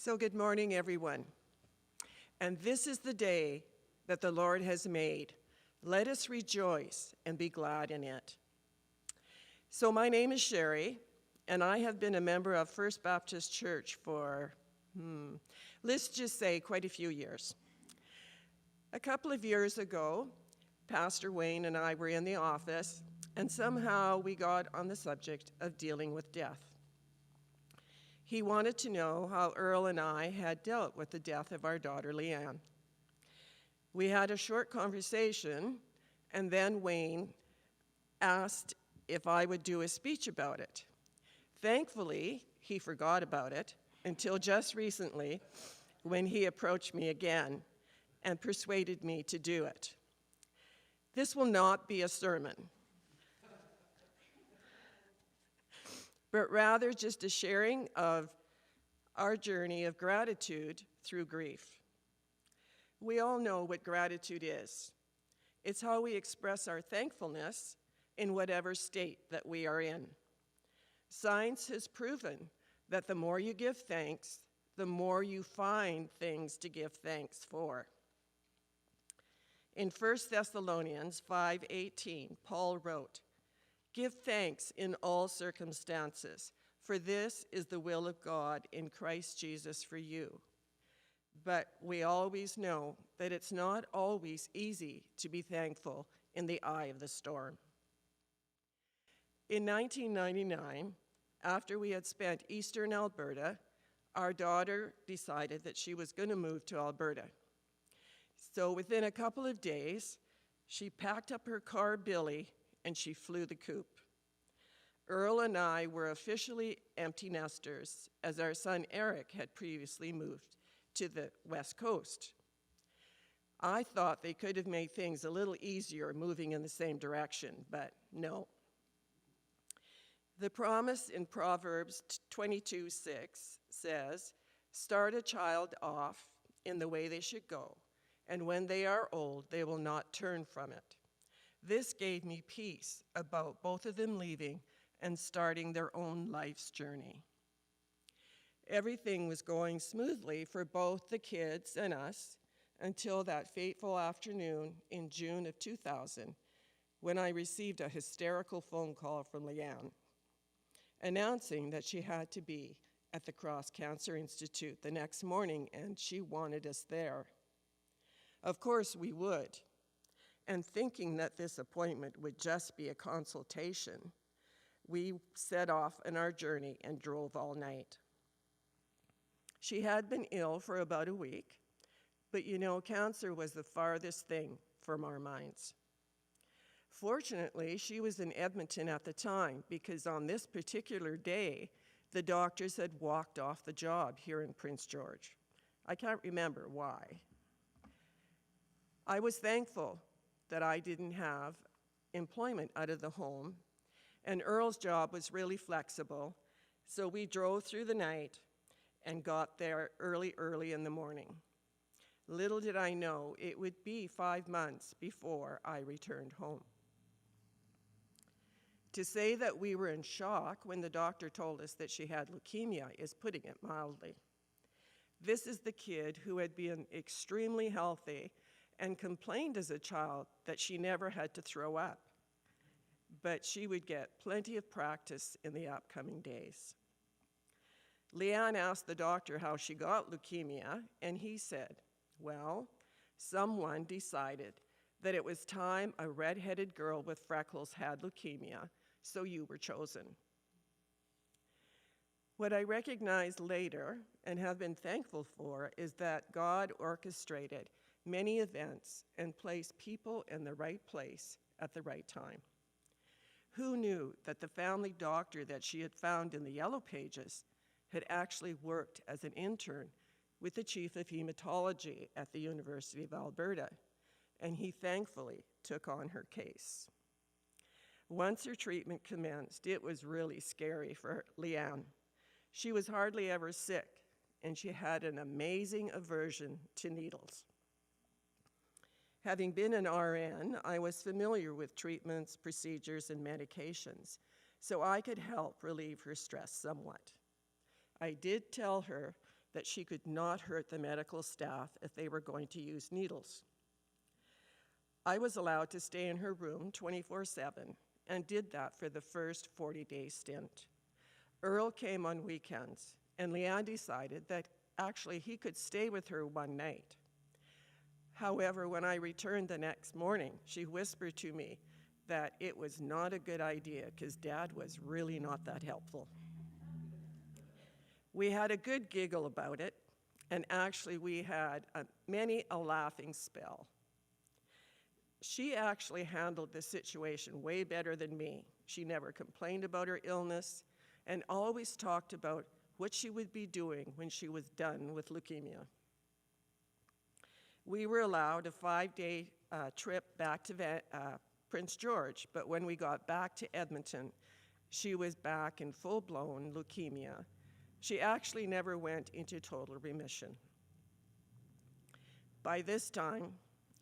So good morning, everyone. And this is the day that the Lord has made. Let us rejoice and be glad in it. So my name is Sherry, and I have been a member of First Baptist Church for, let's just say quite a few years. A couple of years ago, Pastor Wayne and I were in the office, and somehow we got on the subject of dealing with death. He wanted to know how Earl and I had dealt with the death of our daughter, Leanne. We had a short conversation, and then Wayne asked if I would do a speech about it. Thankfully, he forgot about it until just recently when he approached me again and persuaded me to do it. This will not be a sermon, but rather just a sharing of our journey of gratitude through grief. We all know what gratitude is. It's how we express our thankfulness in whatever state that we are in. Science has proven that the more you give thanks, the more you find things to give thanks for. In 1 Thessalonians 5:18, Paul wrote, "Give thanks in all circumstances, for this is the will of God in Christ Jesus for you." But we always know that it's not always easy to be thankful in the eye of the storm. In 1999, after we had spent Easter in Alberta, our daughter decided that she was going to move to Alberta. So within a couple of days, she packed up her car, Billy, and she flew the coop. Earl and I were officially empty nesters, as our son Eric had previously moved to the West Coast. I thought they could have made things a little easier moving in the same direction, but no. The promise in Proverbs 22:6 says, "Start a child off in the way they should go, and when they are old, they will not turn from it." This gave me peace about both of them leaving and starting their own life's journey. Everything was going smoothly for both the kids and us until that fateful afternoon in June of 2000, when I received a hysterical phone call from Leanne, announcing that she had to be at the Cross Cancer Institute the next morning, and she wanted us there. Of course we would. And thinking that this appointment would just be a consultation, we set off on our journey and drove all night. She had been ill for about a week, but cancer was the farthest thing from our minds. Fortunately, she was in Edmonton at the time because on this particular day, the doctors had walked off the job here in Prince George. I can't remember why. I was thankful that I didn't have employment out of the home, and Earl's job was really flexible, so we drove through the night and got there early in the morning. Little did I know it would be 5 months before I returned home. To say that we were in shock when the doctor told us that she had leukemia is putting it mildly. This is the kid who had been extremely healthy and complained as a child that she never had to throw up, but she would get plenty of practice in the upcoming days. Leanne asked the doctor how she got leukemia, and he said, "Well, someone decided that it was time a red-headed girl with freckles had leukemia, so you were chosen." What I recognized later and have been thankful for is that God orchestrated many events and placed people in the right place at the right time. Who knew that the family doctor that she had found in the Yellow Pages had actually worked as an intern with the chief of hematology at the University of Alberta, and he thankfully took on her case. Once her treatment commenced, it was really scary for Leanne. She was hardly ever sick, and she had an amazing aversion to needles. Having been an RN, I was familiar with treatments, procedures, and medications, so I could help relieve her stress somewhat. I did tell her that she could not hurt the medical staff if they were going to use needles. I was allowed to stay in her room 24/7 and did that for the first 40-day stint. Earl came on weekends, and Leanne decided that actually he could stay with her one night. However, when I returned the next morning, she whispered to me that it was not a good idea because Dad was really not that helpful. We had a good giggle about it, and actually we had many a laughing spell. She actually handled the situation way better than me. She never complained about her illness and always talked about what she would be doing when she was done with leukemia. We were allowed a 5-day trip back to Prince George, but when we got back to Edmonton, she was back in full-blown leukemia. She actually never went into total remission. By this time,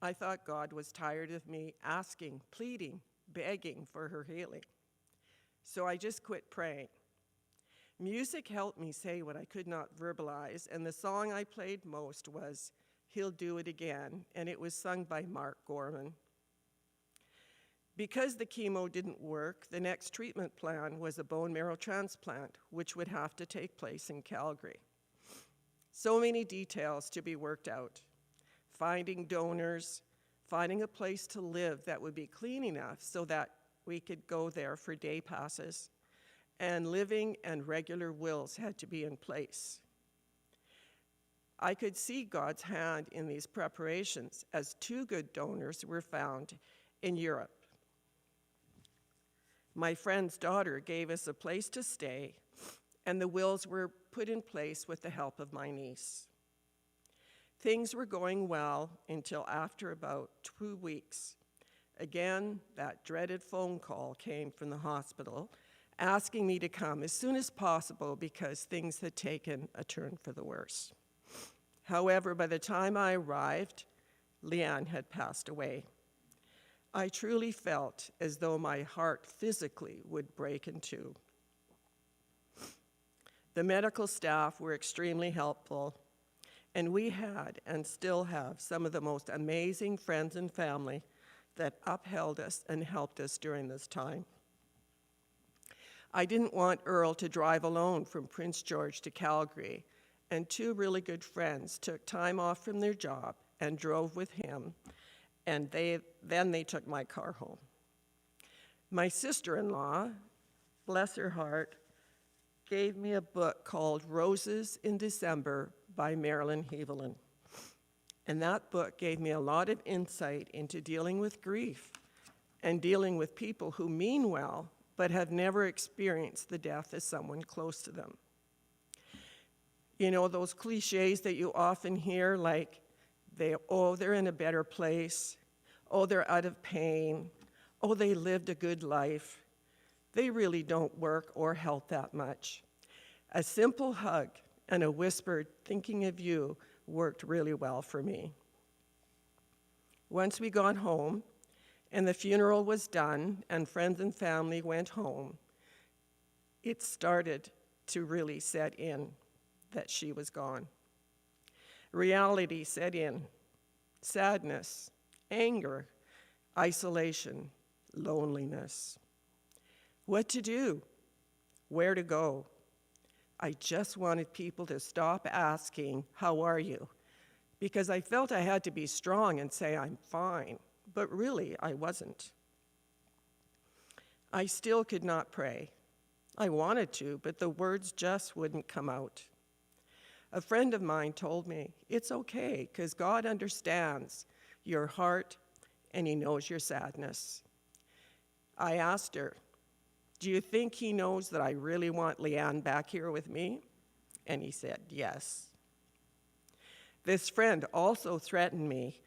I thought God was tired of me asking, pleading, begging for her healing. So I just quit praying. Music helped me say what I could not verbalize, and the song I played most was "He'll Do It Again," and it was sung by Mark Gorman. Because the chemo didn't work, the next treatment plan was a bone marrow transplant, which would have to take place in Calgary. So many details to be worked out. Finding donors, finding a place to live that would be clean enough so that we could go there for day passes, and living and regular wills had to be in place. I could see God's hand in these preparations as 2 good donors were found in Europe. My friend's daughter gave us a place to stay, and the wills were put in place with the help of my niece. Things were going well until after about 2 weeks. Again, that dreaded phone call came from the hospital asking me to come as soon as possible because things had taken a turn for the worse. However, by the time I arrived, Leanne had passed away. I truly felt as though my heart physically would break in two. The medical staff were extremely helpful, and we had and still have some of the most amazing friends and family that upheld us and helped us during this time. I didn't want Earl to drive alone from Prince George to Calgary, and 2 really good friends took time off from their job and drove with him, and then they took my car home. My sister-in-law, bless her heart, gave me a book called Roses in December by Marilyn Heavelin. And that book gave me a lot of insight into dealing with grief and dealing with people who mean well but have never experienced the death of someone close to them. You know, those cliches that you often hear, like, they're in a better place, they're out of pain, they lived a good life. They really don't work or help that much. A simple hug and a whispered thinking of you worked really well for me. Once we got home and the funeral was done and friends and family went home, it started to really set in that she was gone. Reality set in. Sadness, anger, isolation, loneliness. What to do? Where to go? I just wanted people to stop asking, "How are you?" Because I felt I had to be strong and say I'm fine, but really I wasn't. I still could not pray. I wanted to, but the words just wouldn't come out. A friend of mine told me, it's okay, because God understands your heart and he knows your sadness. I asked her, do you think he knows that I really want Leanne back here with me? And he said, yes. This friend also threatened me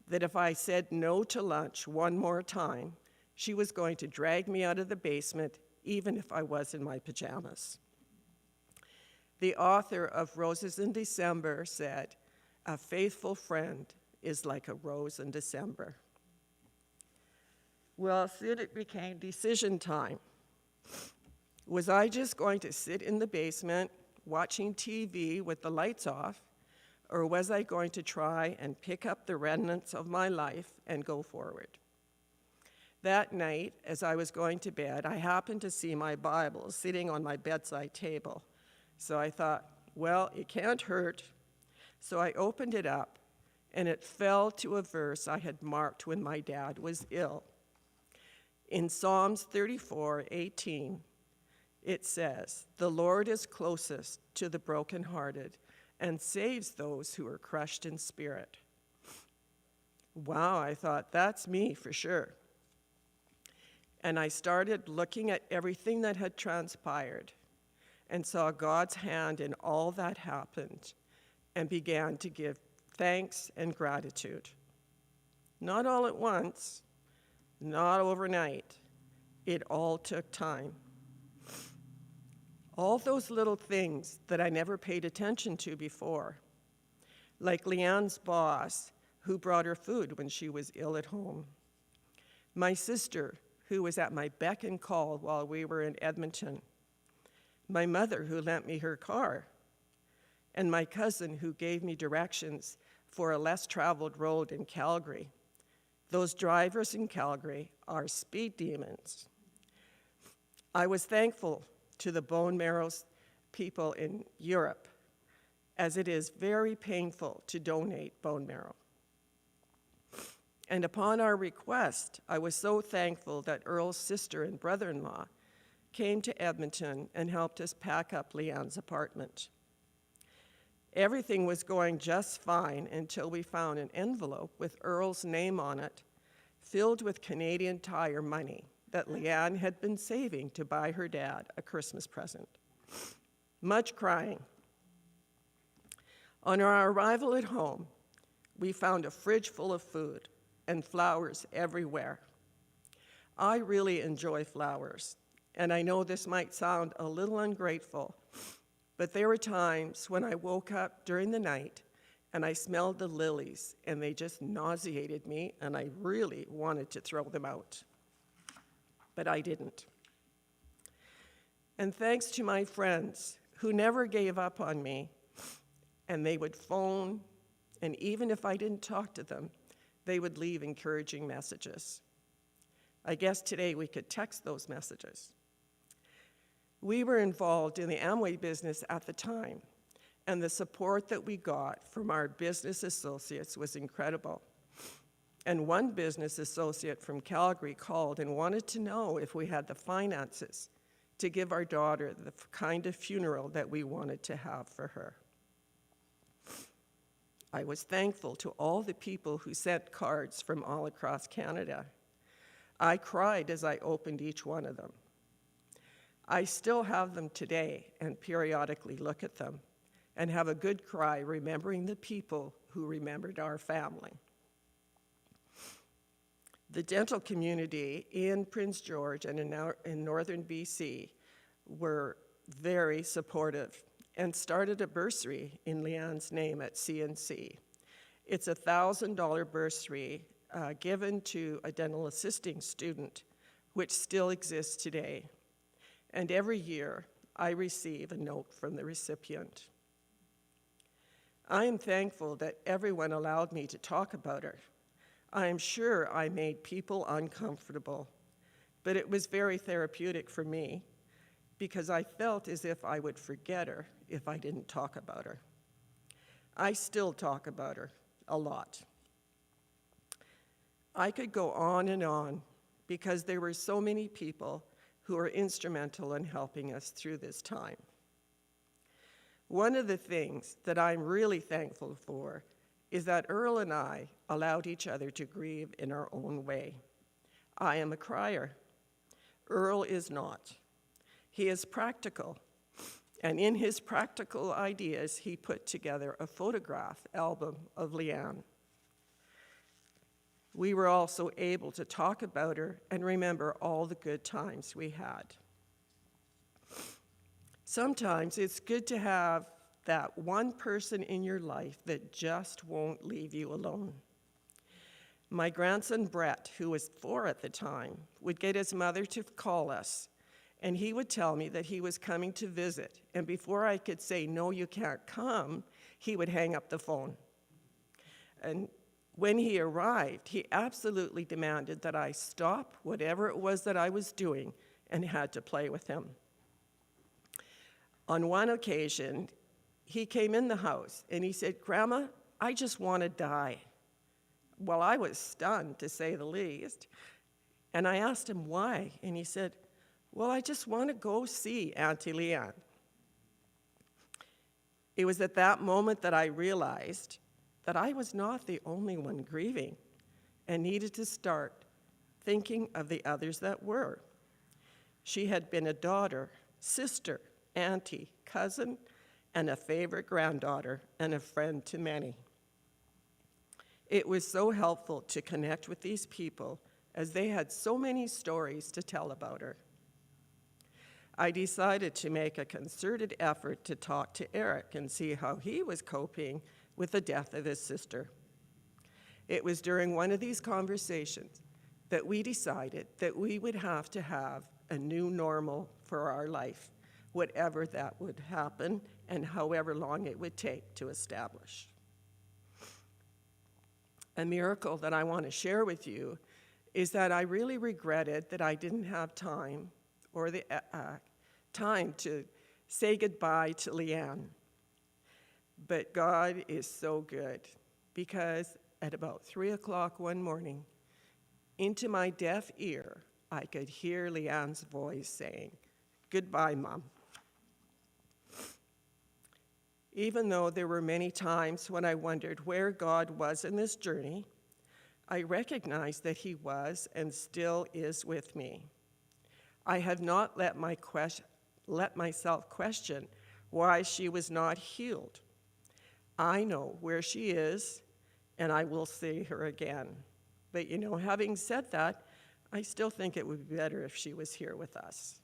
that if I said no to lunch one more time, she was going to drag me out of the basement, even if I was in my pajamas. The author of Roses in December said, a faithful friend is like a rose in December. Well, soon it became decision time. Was I just going to sit in the basement watching TV with the lights off, or was I going to try and pick up the remnants of my life and go forward? That night, as I was going to bed, I happened to see my Bible sitting on my bedside table. So I thought, well, it can't hurt. So I opened it up, and it fell to a verse I had marked when my dad was ill. In Psalms 34:18, it says, "The Lord is closest to the brokenhearted and saves those who are crushed in spirit." Wow, I thought, that's me for sure. And I started looking at everything that had transpired and saw God's hand in all that happened and began to give thanks and gratitude. Not all at once, not overnight. It all took time. All those little things that I never paid attention to before, like Leanne's boss, who brought her food when she was ill at home. My sister, who was at my beck and call while we were in Edmonton. My mother, who lent me her car. And my cousin, who gave me directions for a less traveled road in Calgary. Those drivers in Calgary are speed demons. I was thankful to the bone marrow people in Europe, as it is very painful to donate bone marrow. And upon our request, I was so thankful that Earl's sister and brother-in-law came to Edmonton and helped us pack up Leanne's apartment. Everything was going just fine until we found an envelope with Earl's name on it, filled with Canadian Tire money that Leanne had been saving to buy her dad a Christmas present. Much crying. On our arrival at home, we found a fridge full of food and flowers everywhere. I really enjoy flowers, and I know this might sound a little ungrateful, but there were times when I woke up during the night and I smelled the lilies and they just nauseated me and I really wanted to throw them out. But I didn't. And thanks to my friends who never gave up on me, and they would phone, and even if I didn't talk to them, they would leave encouraging messages. I guess today we could text those messages. We were involved in the Amway business at the time, and the support that we got from our business associates was incredible. And one business associate from Calgary called and wanted to know if we had the finances to give our daughter the kind of funeral that we wanted to have for her. I was thankful to all the people who sent cards from all across Canada. I cried as I opened each one of them. I still have them today and periodically look at them and have a good cry remembering the people who remembered our family. The dental community in Prince George and in northern BC were very supportive and started a bursary in Leanne's name at CNC. It's a $1,000 bursary given to a dental assisting student, which still exists today. And every year, I receive a note from the recipient. I am thankful that everyone allowed me to talk about her. I am sure I made people uncomfortable, but it was very therapeutic for me because I felt as if I would forget her if I didn't talk about her. I still talk about her a lot. I could go on because there were so many people who were instrumental in helping us through this time. One of the things that I'm really thankful for is that Earl and I allowed each other to grieve in our own way. I am a crier. Earl is not. He is practical, and in his practical ideas, he put together a photograph album of Leanne. We were also able to talk about her and remember all the good times we had. Sometimes it's good to have that one person in your life that just won't leave you alone. My grandson Brett, who was 4 at the time, would get his mother to call us and he would tell me that he was coming to visit, and before I could say, no, you can't come, he would hang up the phone. And when he arrived, he absolutely demanded that I stop whatever it was that I was doing and had to play with him. On one occasion, he came in the house and he said, "Grandma, I just want to die." Well, I was stunned, to say the least. And I asked him why, and he said, "Well, I just want to go see Auntie Leanne." It was at that moment that I realized that I was not the only one grieving and needed to start thinking of the others that were. She had been a daughter, sister, auntie, cousin, and a favorite granddaughter, and a friend to many. It was so helpful to connect with these people as they had so many stories to tell about her. I decided to make a concerted effort to talk to Eric and see how he was coping with the death of his sister. It was during one of these conversations that we decided that we would have to have a new normal for our life, whatever that would happen and however long it would take to establish. A miracle that I want to share with you is that I really regretted that I didn't have time or the time to say goodbye to Leanne. But God is so good, because at about 3 o'clock one morning, into my deaf ear, I could hear Leanne's voice saying, "Goodbye, Mom." Even though there were many times when I wondered where God was in this journey, I recognized that he was and still is with me. I have not let myself question why she was not healed. I know where she is, and I will see her again. But having said that, I still think it would be better if she was here with us.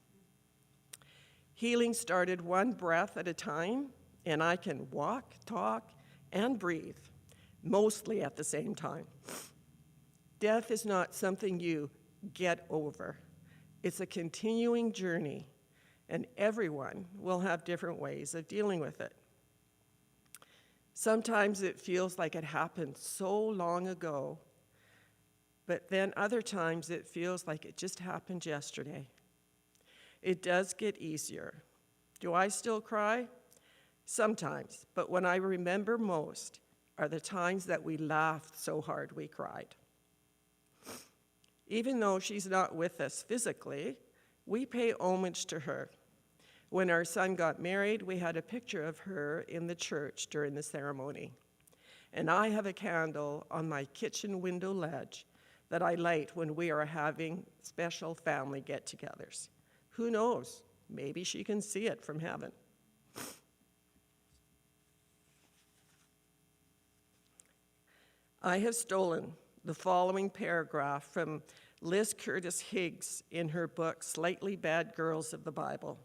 Healing started one breath at a time, and I can walk, talk, and breathe, mostly at the same time. Death is not something you get over. It's a continuing journey, and everyone will have different ways of dealing with it. Sometimes it feels like it happened so long ago, but then other times it feels like it just happened yesterday. It does get easier. Do I still cry? Sometimes, but when I remember most are the times that we laughed so hard we cried. Even though she's not with us physically, we pay homage to her. When our son got married, we had a picture of her in the church during the ceremony. And I have a candle on my kitchen window ledge that I light when we are having special family get-togethers. Who knows? Maybe she can see it from heaven. I have stolen the following paragraph from Liz Curtis Higgs in her book, Slightly Bad Girls of the Bible.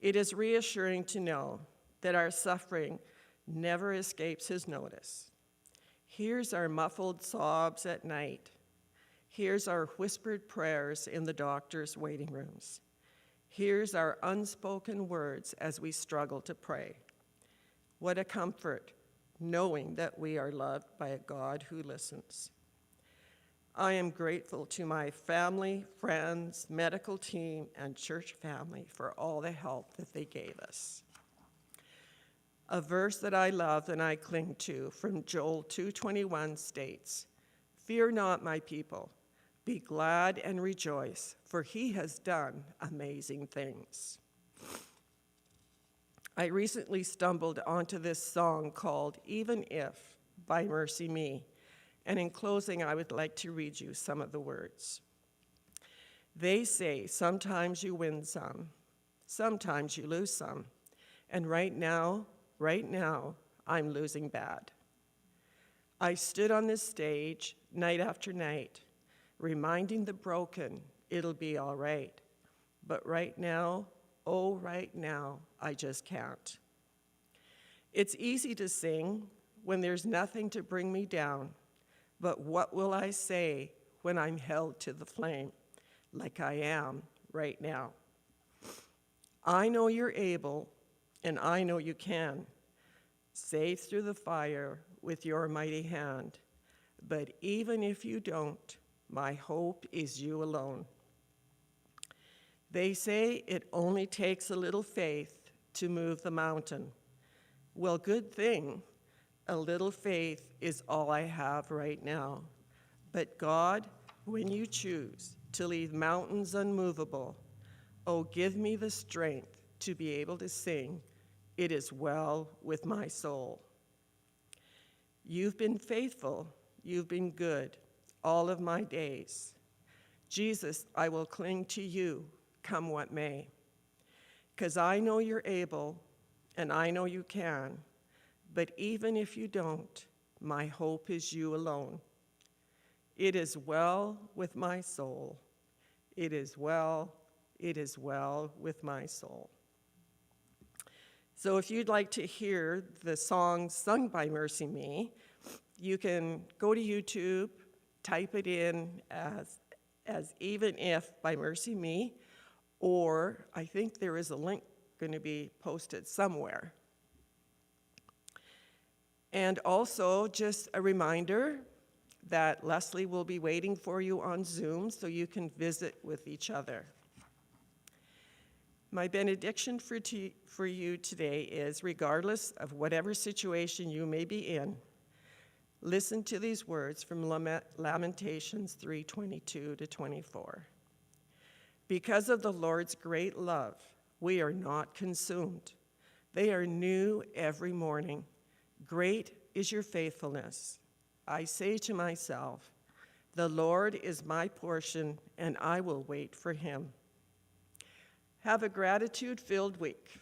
It is reassuring to know that our suffering never escapes his notice. Here's our muffled sobs at night. Here's our whispered prayers in the doctor's waiting rooms. Here's our unspoken words as we struggle to pray. What a comfort, knowing that we are loved by a God who listens. I am grateful to my family, friends, medical team, and church family for all the help that they gave us. A verse that I love and I cling to from Joel 2:21 states, "Fear not, my people, be glad and rejoice, for he has done amazing things." I recently stumbled onto this song called "Even If" by MercyMe, and in closing, I would like to read you some of the words. They say sometimes you win some, sometimes you lose some, and right now, I'm losing bad. I stood on this stage night after night, reminding the broken it'll be all right, but right now, oh, right now, I just can't. It's easy to sing when there's nothing to bring me down, but what will I say when I'm held to the flame, like I am right now? I know you're able, and I know you can. Save through the fire with your mighty hand. But even if you don't, my hope is you alone. They say it only takes a little faith to move the mountain. Well, good thing. A little faith is all I have right now. But God, when you choose to leave mountains unmovable, oh, give me the strength to be able to sing, "It is well with my soul." You've been faithful, you've been good all of my days. Jesus, I will cling to you, come what may. 'Cause I know you're able, and I know you can, but even if you don't, my hope is you alone. It is well with my soul. It is well with my soul. So if you'd like to hear the song sung by MercyMe, you can go to YouTube, type it in as Even If by MercyMe, or I think there is a link going to be posted somewhere. And also, just a reminder that Leslie will be waiting for you on Zoom so you can visit with each other. My benediction for you today is, regardless of whatever situation you may be in, listen to these words from Lamentations 3:22-24. Because of the Lord's great love, we are not consumed. They are new every morning. Great is your faithfulness. I say to myself, the Lord is my portion, and I will wait for him. Have a gratitude-filled week.